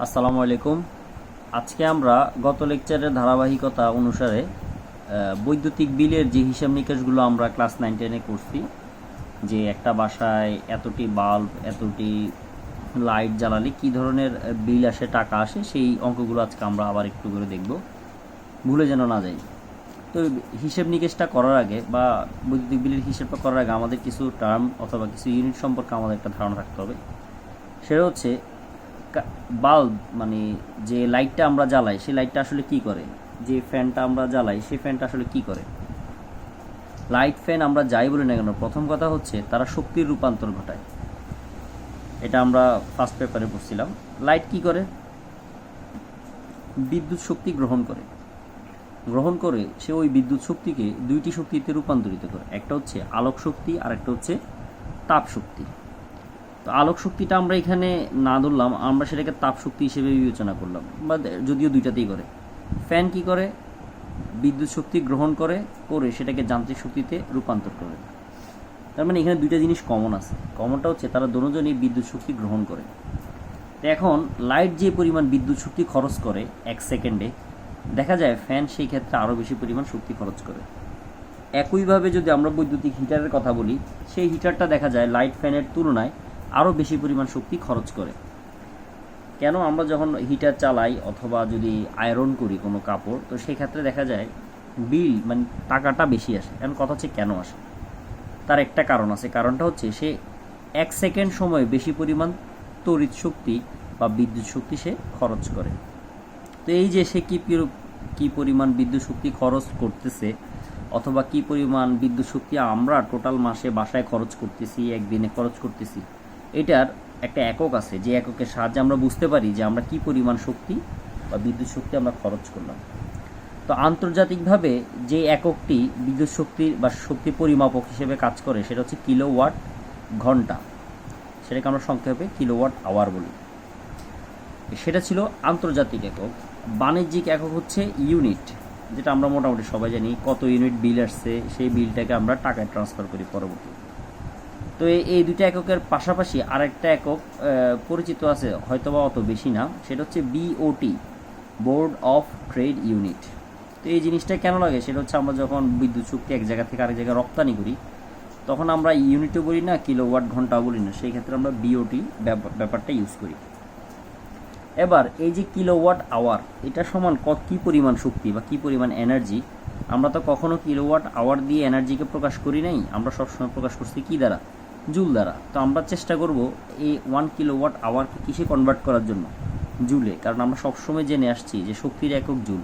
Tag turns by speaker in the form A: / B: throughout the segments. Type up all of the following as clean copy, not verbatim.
A: আসসালামু আলাইকুম। আজকে আমরা গত লেকচারের ধারাবাহিকতা অনুসারে বৈদ্যুতিক বিলের যে হিসাব নিকাশগুলো আমরা ক্লাস 9-10-এ করছি, যে একটা বাসায় এতটি বাল্ব, এতটি লাইট জ্বালালে কী ধরনের বিল আসে, টাকা আসে, সেই অঙ্কগুলো আজকে আমরা আবার একটু করে দেখব, ভুলে যেন না যাই। তো হিসেব নিকেশটা করার আগে বা বৈদ্যুতিক বিলের হিসেবটা করার আগে আমাদের কিছু টার্ম অথবা কিছু ইউনিট সম্পর্কে আমাদের একটা ধারণা থাকতে হবে। সেটা হচ্ছে বাল্ব, মানে যে লাইটটা আমরা জ্বালাই সেই লাইটটা আসলে কি করে, যে ফ্যানটা আমরা জ্বালাই সেই ফ্যানটা আসলে কি করে। লাইট ফ্যান আমরা যাই বলি না কেন, প্রথম কথা হচ্ছে তারা শক্তির রূপান্তর ঘটায়। এটা আমরা ফার্স্ট পেপারে পড়ছিলাম। লাইট কি করে? বিদ্যুৎ শক্তি গ্রহণ করে সে ওই বিদ্যুৎ শক্তিকে দুইটি শক্তিতে রূপান্তরিত করে। একটা হচ্ছে আলোক শক্তি আর একটা হচ্ছে তাপ শক্তি। তো আলোক শক্তিটা আমরা এখানে না ধরলাম, আমরা সেটাকে তাপ শক্তি হিসেবে বিবেচনা করলাম, বা যদিও দুইটাতেই করে। ফ্যান কি করে? বিদ্যুৎ শক্তি গ্রহণ করে সেটাকে যান্ত্রিক শক্তিতে রূপান্তর করে। তার মানে এখানে দুইটা জিনিস কমন আছে। কমনটা হচ্ছে তারা দুজনেই বিদ্যুৎ শক্তি গ্রহণ করে। তো এখন লাইট যে পরিমাণ বিদ্যুৎ শক্তি খরচ করে 1 সেকেন্ডে, দেখা যায় ফ্যান সেই ক্ষেত্রে আরও বেশি পরিমাণ শক্তি খরচ করে। একইভাবে যদি আমরা বৈদ্যুতিক হিটারের কথা বলি, সেই হিটারটা দেখা যায় লাইট ফ্যানের তুলনায় আরও বেশি পরিমাণ শক্তি খরচ করে। কেন? আমরা যখন হিটার চালাই অথবা যদি আয়রন করি কোনো কাপড়, তো সেই ক্ষেত্রে দেখা যায় বিল, মানে টাকাটা বেশি আসে। এখন কথা হচ্ছে কেন আসে, তার একটা কারণ আছে। কারণটা হচ্ছে সে 1 সেকেন্ড সময়ে বেশি পরিমাণ তড়িৎ শক্তি বা বিদ্যুৎ শক্তি সে খরচ করে। তো এই যে সে কী পরিমাণ বিদ্যুৎ শক্তি খরচ করতেছে, অথবা কী পরিমাণ বিদ্যুৎ শক্তি আমরা টোটাল মাসে বাসায় খরচ করতেছি, একদিনে খরচ করতেছি, এটার একটা একক আছে, যে এককের সাহায্যে আমরা বুঝতে পারি যে আমরা কী পরিমাণ শক্তি বা বিদ্যুৎ শক্তি আমরা খরচ করলাম। তো আন্তর্জাতিকভাবে যে এককটি বিদ্যুৎ শক্তির বা শক্তি পরিমাপক হিসেবে কাজ করে সেটা হচ্ছে কিলোওয়াট ঘন্টা। সেটাকে আমরা সংক্ষেপে কিলোওয়াট আওয়ার বলি। সেটা ছিল আন্তর্জাতিক একক। বাণিজ্যিক একক হচ্ছে ইউনিট, যেটা আমরা মোটামুটি সবাই জানি। কত ইউনিট বিল আসছে সেই বিলটাকে আমরা টাকায় ট্রান্সফার করি পরবর্তী। তো এই দুইটা এককের পাশাপাশি আরেকটা একক পরিচিত আছে, হয়তোবা অত বেশি না, সেটা হচ্ছে BOT, board of trade unit. তো এই জিনিসটা কেন লাগে, সেটা হচ্ছে আমরা যখন বিদ্যুৎ শক্তি এক জায়গা থেকে আরেক জায়গায় রপ্তানি করি, তখন আমরা ইউনিটও বলি না, কিলোওয়াট ঘন্টাও বলি না, সেই ক্ষেত্রে আমরা বিওটি ব্যাপারটা ইউজ করি। এবার এই যে কিলোওয়াট আওয়ার, এটা সমান কী পরিমাণ শক্তি বা কী পরিমাণ এনার্জি। আমরা তো কখনো কিলোওয়াট আওয়ার দিয়ে এনার্জিকে প্রকাশ করি নাই, আমরা সবসময় প্রকাশ করছি কী দ্বারা? জুল দ্বারা। তো আমরা চেষ্টা করব এই 1 কিলোওয়াট আওয়ারকে কিসে কনভার্ট করার জন্য? জুলে। কারণ আমরা সবসময় জেনে আসছি যে শক্তির একক জুল।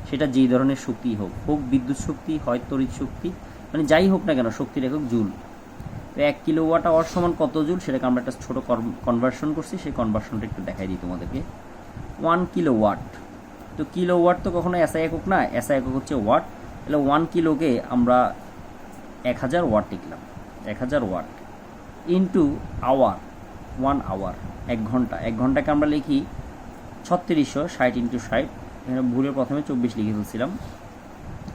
A: সেটা যেই ধরনের শক্তি হোক বিদ্যুৎ শক্তি, হয় তড়িৎ শক্তি, মানে যাই হোক না কেন, শক্তির একক জুল। তো 1 কিলোওয়াট আওয়ার সমান কত জুল, সেটাকে আমরা একটা ছোটো কনভার্সন করছি। সেই কনভার্সনটা একটু দেখাই দিই তোমাদেরকে। 1 কিলোওয়াট, তো কিলোওয়াট তো কখনো এসআই একক না, এসআই একক হচ্ছে ওয়াট। তাহলে 1 কিলোকে আমরা 1000 ওয়াট লিখলাম, 1000 ওয়াট ইন্টু আওয়ার, 1 আওয়ার, 1 ঘন্টা। 1 ঘন্টাকে আমরা লিখি 3660 ইন্টু 60। এখানে ভুলের প্রথমে 24 লিখে ফেলছিলাম।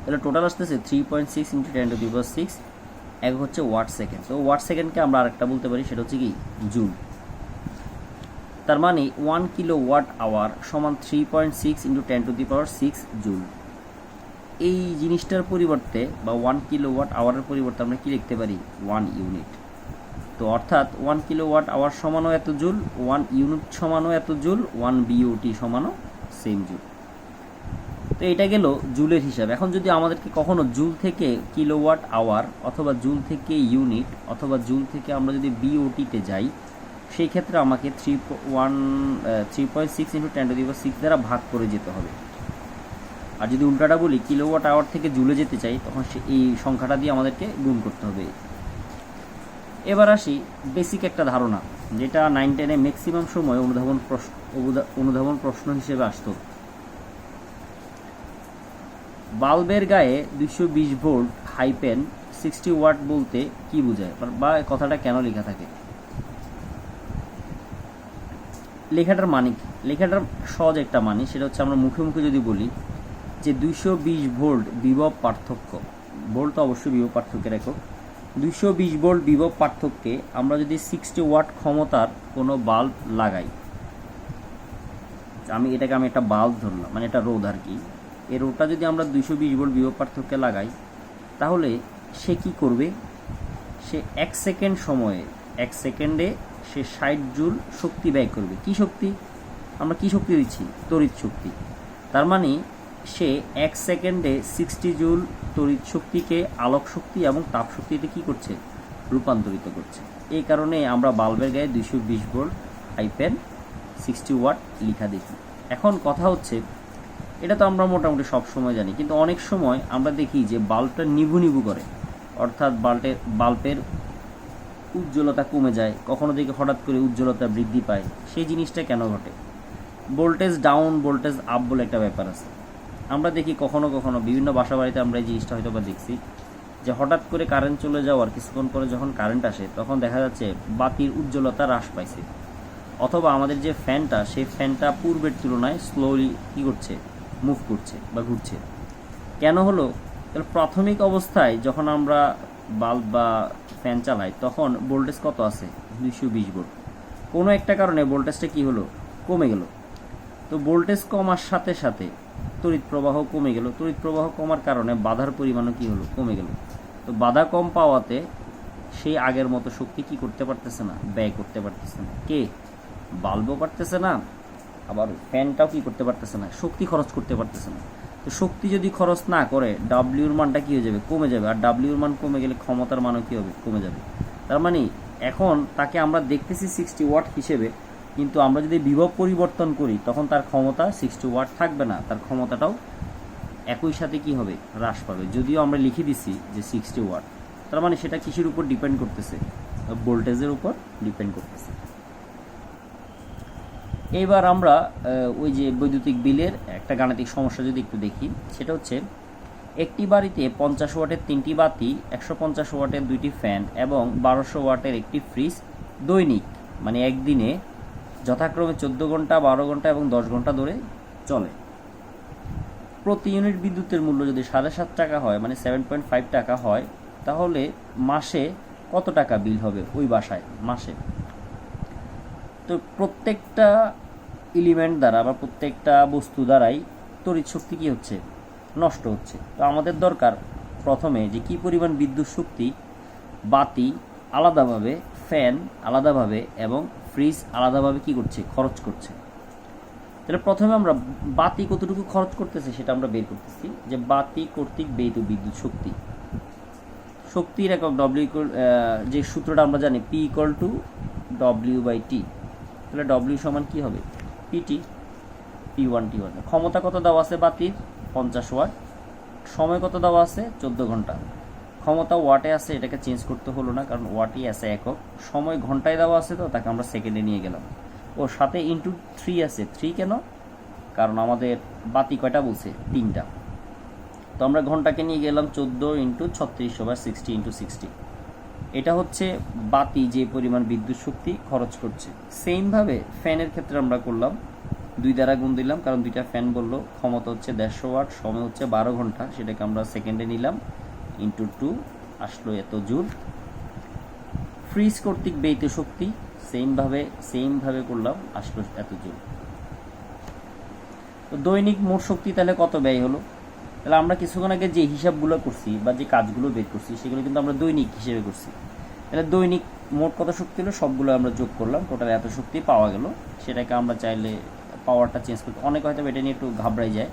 A: তাহলে টোটাল আসতেছে 3.6 ইন্টু 10⁶। এক হচ্ছে ওয়াট সেকেন্ড। তো ওয়াট সেকেন্ডকে আমরা আরেকটা বলতে পারি, সেটা হচ্ছে কি? জুল। তার মানে 1 কিলোওয়াট আওয়ার সমান 3.6 ইন্টু 10⁶ জুল। এই জিনিসটার পরিবর্তে বা 1 কিলোওয়াট আওয়ারের পরিবর্তে আমরা কি লিখতে পারি? 1 ইউনিট। তো অর্থাৎ 1 কিলোওয়াট আওয়ার সমানও এত জুল, 1 ইউনিট সমানও এত জুল, 1 বিওটি সমানও সেম জুল। তো এটা গেল জুলের হিসাব। এখন যদি আমাদেরকে কখনো জুল থেকে কিলোওয়াট আওয়ার, অথবা জুল থেকে ইউনিট, অথবা জুল থেকে আমরা যদি বিওটিতে যাই, সেই ক্ষেত্রে আমাকে 3.6 ইন্টু 10⁶ দ্বারা ভাগ করে যেতে হবে। আর যদি উল্টাটা বলি, কিলোওয়াট আওয়ার থেকে জুলে যেতে চাই, তখন এই সংখ্যাটা দিয়ে আমাদেরকে গুণ করতে হবে। এবার আসি বেসিক একটা ধারণা, যেটা 9-10-এ ম্যাক্সিমাম সময় অনুধাবন প্রশ্ন হিসেবে আসতো। বাল্বের গায়ে 220 ভোল্ট হাইপেন 60 ওয়াট বলতে কি বোঝায়, বা কথাটা কেন লেখা থাকে? লেখাটার মানে কি? লেখাটার সহজ একটা মানে, সেটা হচ্ছে আমরা মুখে মুখে যদি বলি যে 220 ভোল্ট বিভব পার্থক্য, ভোল্ট তো অবশ্যই বিভব পার্থক্যের একক, 220 ভোল্ট বিভব পার্থক্যে আমরা যদি 60 ওয়াট ক্ষমতার কোনো বাল্ব লাগাই, আমি একটা বাল্ব ধরলাম, মানে এটা রোধ আর কি। এই রোধটা যদি আমরা 220 ভোল্ট বিভব পার্থক্যে লাগাই, তাহলে সে কি করবে, সে 1 সেকেন্ডে সে 60 জুল শক্তি ব্যয় করবে। কি শক্তি? আমরা কি শক্তি দিচ্ছি? তড়িৎ শক্তি। তার মানে সে 1 সেকেন্ডে 60 জুল তড়িৎ শক্তিকে আলোক শক্তি এবং তাপ শক্তিতে কী করছে? রূপান্তরিত করছে। এই কারণে আমরা বাল্বের গায়ে 220 ভোল্ট হাইফেন 60 ওয়াট লেখা দেখি। এখন কথা হচ্ছে, এটা তো আমরা মোটামুটি সব সময় জানি, কিন্তু অনেক সময় আমরা দেখি যে বাল্বটা নিভু করে, অর্থাৎ বাল্বের উজ্জ্বলতা কমে যায়, কখনো দেখি হঠাৎ করে উজ্জ্বলতা বৃদ্ধি পায়। সেই জিনিসটা কেন ঘটে? ভোল্টেজ ডাউন ভোল্টেজ আপ বলে একটা ব্যাপার আছে। আমরা দেখি কখনো কখনো বিভিন্ন বাসা বাড়িতে আমরা এই জিনিসটা হয়তো বা দেখছি যে হঠাৎ করে কারেন্ট চলে যাওয়ার কিছুক্ষণ পরে যখন কারেন্ট আসে, তখন দেখা যাচ্ছে বাতির উজ্জ্বলতা হ্রাস পাইছে, অথবা আমাদের যে ফ্যানটা, সেই ফ্যানটা পূর্বের তুলনায় স্লোলি কী করছে? মুভ করছে বা ঘুরছে। কেন হলো? তাহলে প্রাথমিক অবস্থায় যখন আমরা বাল্ব বা ফ্যান চালাই, তখন ভোল্টেজ কত আছে? 220 ভোল্ট। কোনো একটা কারণে ভোল্টেজটা কি হলো? কমে গেল। তো ভোল্টেজ কমার সাথে সাথে তড়িৎ প্রবাহ কমে গেল। তড়িৎ প্রবাহ কমার কারণে বাধার পরিমাণও কী হলো? কমে গেল। তো বাধা কম পাওয়াতে সেই আগের মতো শক্তি কি করতে পারতেছে না? ব্যয় করতে পারতেছে না। কে? বাল্বও পারতেছে না, আবার ফ্যানটাও কি করতে পারতেছে না? শক্তি খরচ করতে পারতেছে না। তো শক্তি যদি খরচ না করে, ডাব্লিউর মানটা কী হয়ে যাবে? কমে যাবে। আর ডাব্লিউর মান কমে গেলে ক্ষমতার মানও কী হবে? কমে যাবে। তার মানে এখন তাকে আমরা দেখতেছি 60 ওয়াট হিসেবে, কিন্তু আমরা যদি বিভব পরিবর্তন করি, তখন তার ক্ষমতা 60 ওয়াট থাকবে না, তার ক্ষমতাটাও একই সাথে কি হবে? হ্রাস পাবে। যদিও আমরা লিখে দিছি যে 60 ওয়াট, তার মানে সেটা কিসের উপর ডিপেন্ড করতেছে? ভোল্টেজের উপর ডিপেন্ড করতেছে। এইবার আমরা ওই যে বৈদ্যুতিক বিলের একটা গাণিতিক সমস্যা যদি একটু দেখি, সেটা হচ্ছে একটি বাড়িতে 50 ওয়াটের 3টি বাতি, 150 ওয়াটের 2টি ফ্যান এবং 1200 ওয়াটের একটি ফ্রিজ দৈনিক, মানে একদিনে যথাক্রমে 14 ঘন্টা, 12 ঘন্টা এবং 10 ঘন্টা ধরে চলে। প্রতি ইউনিট বিদ্যুতের মূল্য যদি 7.5 টাকা হয়, মানে 7.5 টাকা হয়, তাহলে মাসে কত টাকা বিল হবে ওই বাসায় মাসে? তো প্রত্যেকটা এলিমেন্ট দ্বারা বা প্রত্যেকটা বস্তু দ্বারাই তড়িৎ শক্তি কী হচ্ছে? নষ্ট হচ্ছে। তো আমাদের দরকার প্রথমে যে কী পরিমাণ বিদ্যুৎ শক্তি বাতি আলাদাভাবে, ফ্যান আলাদাভাবে এবং ফ্রিজ আলাদাভাবে কী করছে? খরচ করছে। তাহলে প্রথমে আমরা বাতি কতটুকু খরচ করতেছে সেটা আমরা বের করতেছি, যে বাতি কর্তৃক ব্যয়িত বিদ্যুৎ শক্তি। শক্তির একক ডব্লিউ, যে সূত্রটা আমরা জানি, পি ইকুয়াল টু ডব্লিউ/টি। তাহলে ডব্লিউ সমান কী হবে? PT, P1 T1। ক্ষমতা কত দেওয়া আছে বাতির? 50 ওয়াট। সময় কত দেওয়া আছে? 14 ঘন্টা। ক্ষমতা ওয়াটে আছে, এটাকে চেঞ্জ করতে হলো না, কারণ ওয়াটই আছে একক। সময় ঘন্টায় দেওয়া আছে, তো তাকে আমরা সেকেন্ডে নিয়ে গেলাম। ও সাথে ইন্টু 3 আছে। 3 কেন? কারণ আমাদের বাতি কয়টা বলছে? 3টা। তো আমরা ঘন্টাকে নিয়ে গেলাম 14 ইন্টু 3600 বা 60 ইন্টু 60। এটা হচ্ছে বাতি যে পরিমাণ বিদ্যুৎ শক্তি খরচ করছে। সেমভাবে ফ্যানের ক্ষেত্রে আমরা করলাম, 2 দ্বারা গুণ দিলাম, কারণ 2টা ফ্যান বললো। ক্ষমতা হচ্ছে 150 ওয়াট, সময় হচ্ছে 12 ঘন্টা, সেটাকে আমরা সেকেন্ডে নিলাম, ইন্টু 2 আসলো এত জুল। ফ্রিজ কর্তৃক ব্যয়িত শক্তি সেমভাবে করলাম, আসলো এত জুল। তো দৈনিক মোট শক্তি তাহলে কত ব্যয় হলো? তাহলে আমরা কিছুক্ষণ আগে যে হিসাবগুলো করছি বা যে কাজগুলো বের করছি, সেগুলো কিন্তু আমরা দৈনিক হিসেবে করছি। তাহলে দৈনিক মোট কত শক্তি হলো সবগুলো আমরা যোগ করলাম, টোটাল এত শক্তি পাওয়া গেল। সেটাকে আমরা চাইলে পাওয়ারটা চেঞ্জ করতে, অনেকে হয়তো এটা নিয়ে একটু ঘাবড়াই যায়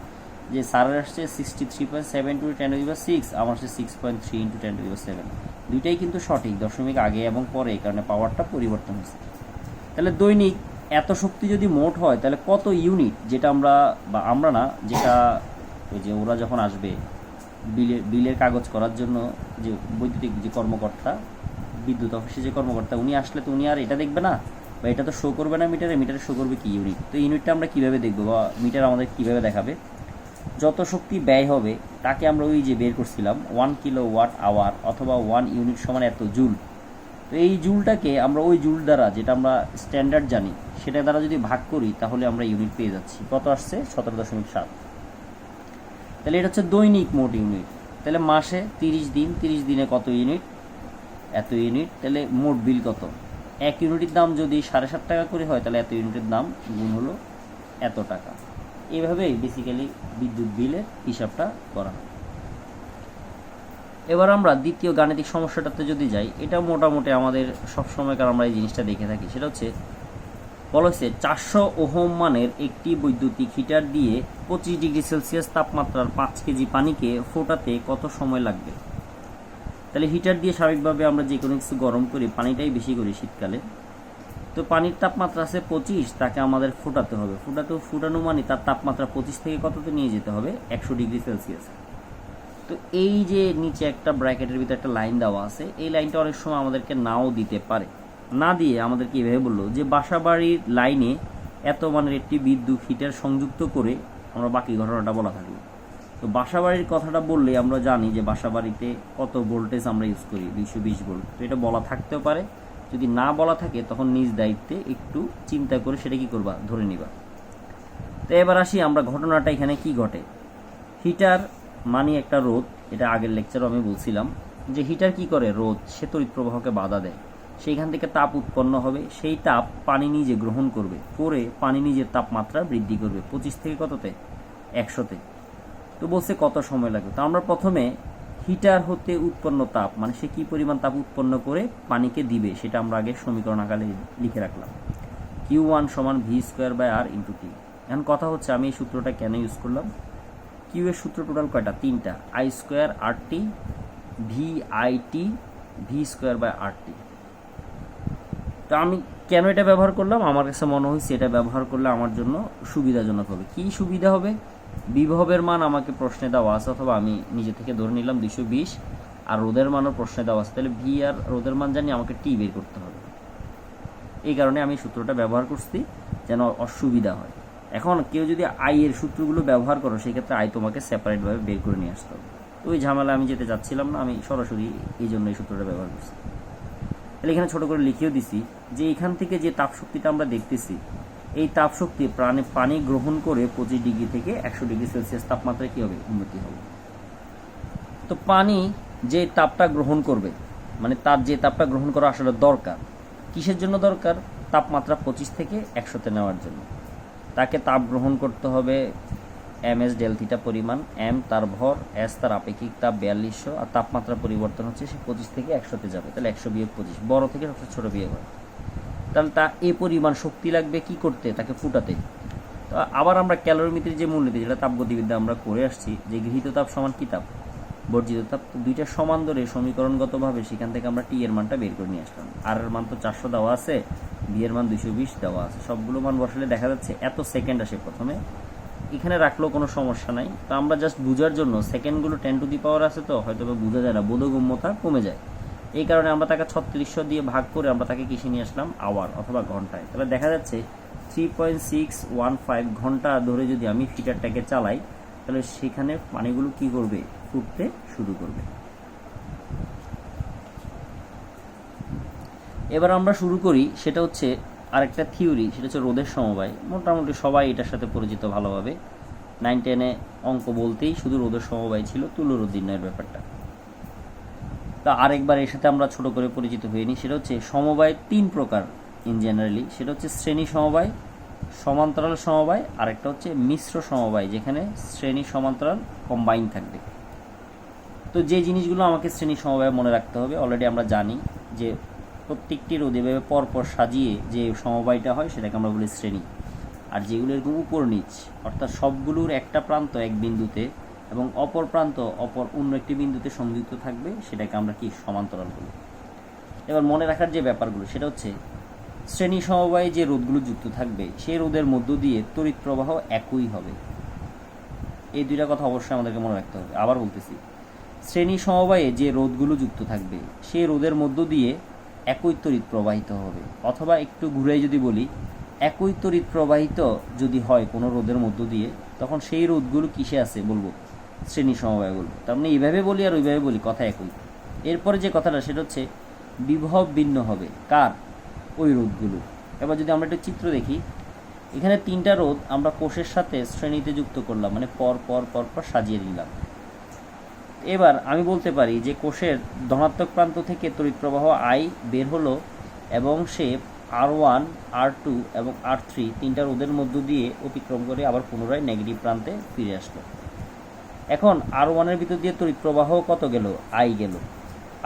A: যে স্যারের আসছে 63.7 × 10⁶, আমার আসছে 6.3 × 10⁷। দুইটাই কিন্তু সঠিক, দশমিক আগে এবং পরে, এই কারণে পাওয়ারটা পরিবর্তন হচ্ছে। তাহলে দৈনিক এত শক্তি যদি মোট হয়, তাহলে কত ইউনিট, যেটা আমরা না, যেটা ওই যে ওরা যখন আসবে বিলের কাগজ করার জন্য, যে বৈদ্যুতিক যে কর্মকর্তা, বিদ্যুৎ অফিসে যে কর্মকর্তা, উনি আসলে তো উনি আর এটা দেখবে না, বা এটা তো শো করবে না মিটারে শো করবে কি? ইউনিট। তো ইউনিটটা আমরা কীভাবে দেখবো, বা মিটার আমাদের কীভাবে দেখাবে? যত শক্তি ব্যয় হবে তাকে আমরা ওই যে বের করছিলাম 1 কিলোওয়াট আওয়ার, অথবা 1 ইউনিট সমান এত জুল। তো এই জুলটাকে আমরা ওই জুল দ্বারা, যেটা আমরা স্ট্যান্ডার্ড জানি, সেটা দ্বারা যদি ভাগ করি, তাহলে আমরা ইউনিট পেয়ে যাচ্ছি। কত আসছে? 17.7। তাহলে এটা হচ্ছে দৈনিক মোট ইউনিট। তাহলে মাসে 30 দিন, 30 দিনে কত ইউনিট? এত ইউনিট। তাহলে মোট বিল কত? 1 ইউনিটের দাম যদি 7.5 টাকা করে হয়, তাহলে এত ইউনিটের দাম গুণ হলো এত টাকা। এইভাবেই বেসিক্যালি বিদ্যুৎ বিলের হিসাবটা করা হয়। এবার আমরা দ্বিতীয় গাণিতিক সমস্যাটাতে যদি যাই, এটা মোটামুটি আমাদের সবসময়কার আমরা এই জিনিসটা দেখে থাকি। সেটা হচ্ছে বলা হয়েছে 400 ওহম মানের একটি বৈদ্যুতিক হিটার দিয়ে 25 ডিগ্রি সেলসিয়াস তাপমাত্রার 5 কেজি পানিকে ফোটাতে কত সময় লাগবে। তাহলে হিটার দিয়ে স্বাভাবিকভাবে আমরা যে কোনো কিছু গরম করি, পানিটাই বেশি করি শীতকালে। তো পানির তাপমাত্রা আছে 25, তাকে আমাদের ফোটাতে হবে। ফুটানো মানে তার তাপমাত্রা 25 থেকে কততে নিয়ে যেতে হবে, 100 ডিগ্রি সেলসিয়াস। তো এই যে নিচে একটা ব্র্যাকেটের ভিতরে একটা লাইন দেওয়া আছে, এই লাইনটা অনেক সময় আমাদেরকে নাও দিতে পারে। না দিয়ে আমাদেরকে এভাবে বললো যে বাসাবাড়ির লাইনে এত মানের একটি বিদ্যুৎ হিটার সংযুক্ত করে আমরা বাকি ঘটনাটা বলা থাকলো। তো বাসাবাড়ির কথাটা বললে আমরা জানি যে বাসাবাড়িতে কত ভোল্টেজ আমরা ইউজ করি, 220 ভোল্ট। তো এটা বলা থাকতেও পারে, যদি না বলা থাকে তখন নিজ দায়িত্বে একটু চিন্তা করে সেটা কি করবা, ধরে নিবা। তো এবার আসি আমরা ঘটনাটা এখানে কি ঘটে। হিটার মানে একটা রোদ, এটা আগের লেকচারও আমি বলছিলাম যে হিটার কি করে, রোদ, সে তড়িৎ প্রবাহকে বাধা দেয়, সেইখান থেকে তাপ উৎপন্ন হবে, সেই তাপ পানি নিজে গ্রহণ করবে, করে পানি নিজের তাপমাত্রা বৃদ্ধি করবে 25 থেকে কততে, 100-তে। তো বলছে কত সময় লাগবে। তো আমরা প্রথমে হিটার হতে উৎপন্ন তাপ, মানে সে কি পরিমাণ তাপ উৎপন্ন করে পানিকে দিবে, সেটা আমরা আগে সমীকরণ আকারে লিখে রাখলাম। Q1 সমান V²/R × T। এখন কথা হচ্ছে আমি এই সূত্রটা কেন ইউজ করলাম। কিউ এর সূত্র টোটাল কয়টা, 3টা, I²RT VIT V²/RT। তো আমি কেন এটা ব্যবহার করলাম, আমার কাছে মনে হয়েছে এটা ব্যবহার করলে আমার জন্য সুবিধাজনক হবে। কি সুবিধা হবে, বিভবের মান আমাকে প্রশ্নে দেওয়া আছে, অথবা আমি নিজে থেকে ধরে নিলাম 220, আর রোদের মানও প্রশ্নে দেওয়া আছে। তাহলে ভি আর রোদের মান জানি, আমাকে টি বের করতে হবে। এই কারণে আমি সূত্রটা ব্যবহার করছি, যেন অসুবিধা হয়। এখন কেউ যদি আই এর সূত্রগুলো ব্যবহার করো, সেক্ষেত্রে আই তোমাকে সেপারেটভাবে বের করে নিয়ে আসতে হবে। তো ওই ঝামেলা আমি যেতে চাচ্ছিলাম না, আমি সরাসরি এই জন্য এই সূত্রটা ব্যবহার করছি। তাহলে এখানে ছোট করে লিখেও দিছি যে এখান থেকে যে তাপশক্তিটা আমরা দেখতেছি, এই তাপশক্তি পানি গ্রহণ করে 25 ডিগ্রি থেকে 100 ডিগ্রি সেলসিয়াস তাপমাত্রায় কী হবে, উন্নতি হবে। তো পানি যে তাপটা গ্রহণ করবে, মানে তার যে তাপটা গ্রহণ করা আসলে দরকার, কিসের জন্য দরকার, তাপমাত্রা 25 থেকে 100-তে নেওয়ার জন্য। তাকে তাপ গ্রহণ করতে হবে ms ডেলথিটা পরিমাণ, m তার ভর, s তার আপেক্ষিক তাপ 4200, আর তাপমাত্রা পরিবর্তন হচ্ছে সে 25 থেকে 100-তে যাবে। তাহলে 100 বিয়োগ 25, বড় থেকে সবচেয়ে ছোট বিয়োগ হয়। তাহলে তা এই পরিমাণ শক্তি লাগবে কি করতে, তাকে ফুটাতে। তো আবার আমরা ক্যালোরিমিতির যে মূলনীতি, যেটা তাপগতিবিদ্যা আমরা করে আসছি, যে গৃহীত তাপ সমান কি তাপ, বর্জিত তাপ। তো দুইটা সমান ধরে সমীকরণগতভাবে সেখান থেকে আমরা টি এর মানটা বের করে নিয়ে আসলাম। আর এর মান তো 400 দেওয়া আছে, বি এর মান 220 দেওয়া আছে, সবগুলো মান বসালে দেখা যাচ্ছে এত সেকেন্ড আসে। প্রথমে এখানে রাখলেও কোনো সমস্যা নাই। তো আমরা জাস্ট বোঝার জন্য, সেকেন্ডগুলো 10 টু দি পাওয়ার আছে, তো হয়তো বোঝা যায় না, বোধগম্যতা কমে যায়। এই কারণে আমরা তাকে 3600 দিয়ে ভাগ করে আমরা তাকে কিসে নিয়ে আসলাম, আওয়ার অথবা ঘন্টায়। তাহলে দেখা যাচ্ছে 3.615 ঘন্টা ধরে যদি আমি হিটারটাকে চালাই, তাহলে সেখানে পানিগুলো কি করবে, ফুটতে শুরু করবে। এবার আমরা শুরু করি, সেটা হচ্ছে আরেকটা থিওরি, সেটা হচ্ছে রোদের সমবায়। মোটামুটি সবাই এটার সাথে পরিচিত ভালোভাবে। 9-10-এ অঙ্ক বলতেই শুধু রোদের সমবায় ছিল, তুল্যরোধ নির্ণয়ের ব্যাপারটা। তা আরেকবার এর সাথে আমরা ছোট করে পরিচিত হয়ে নিই। সেটা হচ্ছে সমবায় 3 প্রকার ইন জেনারেলি। সেটা হচ্ছে শ্রেণী সমবায়, সমান্তরাল সমবায়, আরেকটা হচ্ছে মিশ্র সমবায়, যেখানে শ্রেণী সমান্তরাল কম্বাইন থাকবে। তো যে জিনিসগুলো আমাকে শ্রেণী সমবায় মনে রাখতে হবে, অলরেডি আমরা জানি যে প্রত্যেকটি রোদ এভাবে পরপর সাজিয়ে যে সমবায়টা হয় সেটাকে আমরা বলি শ্রেণী। আর যেগুলো এরকম উপর নিচ, অর্থাৎ সবগুলোর একটা প্রান্ত এক বিন্দুতে এবং অপর প্রান্ত অপর অন্য একটি বিন্দুতে সংযুক্ত থাকবে, সেটাকে আমরা কি, সমান্তরাল বলি। এবার মনে রাখার যে ব্যাপারগুলো, সেটা হচ্ছে শ্রেণী সমবায়ে যে রোধগুলো যুক্ত থাকবে, সেই রোধের মধ্য দিয়ে তড়িৎ প্রবাহ একই হবে। এই দুইটা কথা অবশ্যই আমাদেরকে মনে রাখতে হবে। আবার বলতেছি, শ্রেণী সমবায়ে যে রোধগুলো যুক্ত থাকবে, সেই রোধের মধ্য দিয়ে একই তড়িৎ প্রবাহিত হবে। অথবা একটু ঘুরে যদি বলি, একই তড়িৎ প্রবাহিত যদি হয় কোনো রোধের মধ্য দিয়ে, তখন সেই রোধগুলো কিসে আছে বলবো, শ্রেণী সমবায় বলবো। তার মানে এইভাবে বলি আর ওইভাবে বলি, কথা একই। এরপরে যে কথাটা, সেটা হচ্ছে বিভব ভিন্ন হবে কার, ওই রোধগুলো। এবার যদি আমরা একটা চিত্র দেখি, এখানে 3টা রোধ আমরা কোষের সাথে শ্রেণীতে যুক্ত করলাম, মানে পর পর পর পর সাজিয়ে নিলাম। এবার আমি বলতে পারি যে কোষের ধনাত্মক প্রান্ত থেকে তড়িৎ প্রবাহ আই বের হলো এবং সে R1 R2 এবং R3 তিনটা রোধের মধ্য দিয়ে অতিক্রম করে আবার পুনরায় নেগেটিভ প্রান্তে ফিরে আসলো। এখন R1 এর ভিতর দিয়ে তড়িৎ প্রবাহ কত গেল? I গেল।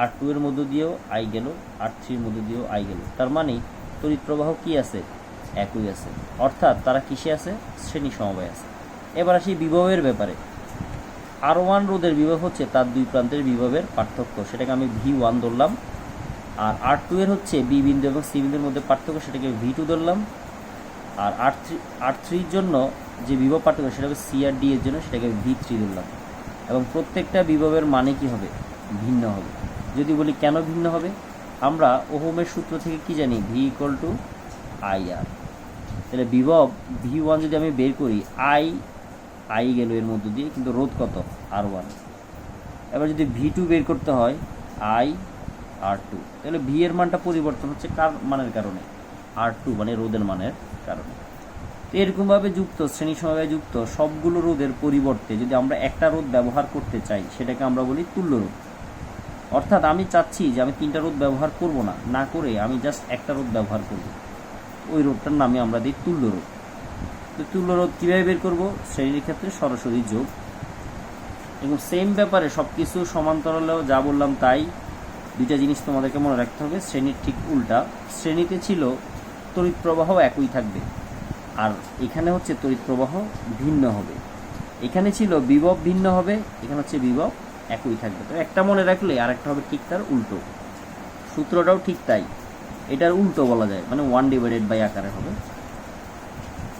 A: R2 এর মধ্য দিয়েও I গেল, R3 এর মধ্য দিয়েও I গেল। তার মানে তড়িৎ প্রবাহ কি আছে? একই আছে, অর্থাৎ তারা কিসে আছে? শ্রেণী সমবায় আছে। এবার আসি বিভবের ব্যাপারে। R1 রোধের বিভব হচ্ছে তার দুই প্রান্তের বিভবের পার্থক্য, সেটাকে আমি V1 ধরলাম। আর R2 এর হচ্ছে বি বিন্দু এবং সি বিন্দুর মধ্যে পার্থক্য, সেটাকে V2 ধরলাম। আর R3 জন্য যে বিভব পার্থক্য সেটাকে সি আর ডি এর জন্য সেটাকে V3 ধরলাম। এবং প্রত্যেকটা বিভবের মানে কি হবে? ভিন্ন হবে। যদি বলি কেন ভিন্ন হবে, আমরা ওহমের সূত্র থেকে কি জানি? V = IR। তাহলে বিভব V1 যদি আমি বের করি, I গেল এর মধ্য দিয়ে, কিন্তু রোধ কত? R1। এবার যদি V2 বের করতে হয়, R2। তাহলে V এর মানটা পরিবর্তন হচ্ছে কার মানের কারণে? R2 মানে রোধের মানের কারণে। তো এরকমভাবে যুক্ত শ্রেণী সমবায়ে যুক্ত সবগুলো রোধের পরিবর্তে যদি আমরা একটা রোধ ব্যবহার করতে চাই, সেটাকে আমরা বলি তুল্য রোধ। অর্থাৎ আমি চাচ্ছি যে আমি তিনটা রোধ ব্যবহার করব না করে আমি জাস্ট একটা রোধ ব্যবহার করব, ওই রোধটার নামে আমরা দিই তুল্য রোধ। তো তুল্য রোধ কীভাবে বের করব? শ্রেণীর ক্ষেত্রে সরাসরি যোগ। এবং সেম ব্যাপারে সব কিছু সমান্তরালেও যা বললাম তাই। দুইটা জিনিস তোমাদেরকে মনে রাখতে হবে, শ্রেণীর ঠিক উল্টা। শ্রেণীতে ছিল তড়িৎ প্রবাহ একই থাকবে, আর এখানে হচ্ছে তড়িৎ প্রবাহ ভিন্ন হবে। এখানে ছিল বিভব ভিন্ন হবে, এখানে হচ্ছে বিভব একই থাকবে। তো একটা মনে রাখলে আরেকটা হবে ঠিক তার উল্টো। সূত্রটাও ঠিক তাই, এটার উল্টো বলা যায়, মানে 1/, আকারে হবে।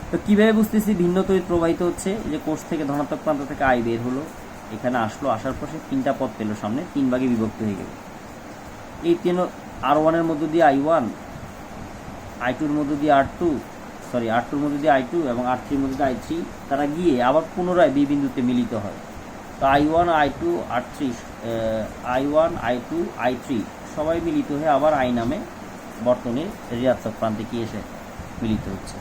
A: তো কীভাবে বুঝতেছি ভিন্ন তড়িৎ প্রবাহিত হচ্ছে? এই যে কোষ থেকে ধনাত্মক প্রান্ত থেকে I বের হলো, এখানে আসলো, আসার পর সে তিনটা পথ পেল সামনে, 3 ভাগে বিভক্ত হয়ে গেল। এই R1 এর মধ্য দিয়ে I1, I2 এর মধ্য দিয়ে R2 এর মধ্যে দিয়ে I2 এবং R3 এর মধ্যে দিয়ে I3, তারা গিয়ে আবার পুনরায় বি বিন্দুতে মিলিত হয়। তো I1 I2 I3 সবাই মিলিত হয়ে আবার I নামে বর্তনীর ঋণাত্মক প্রান্তে কি এসে মিলিত হচ্ছে।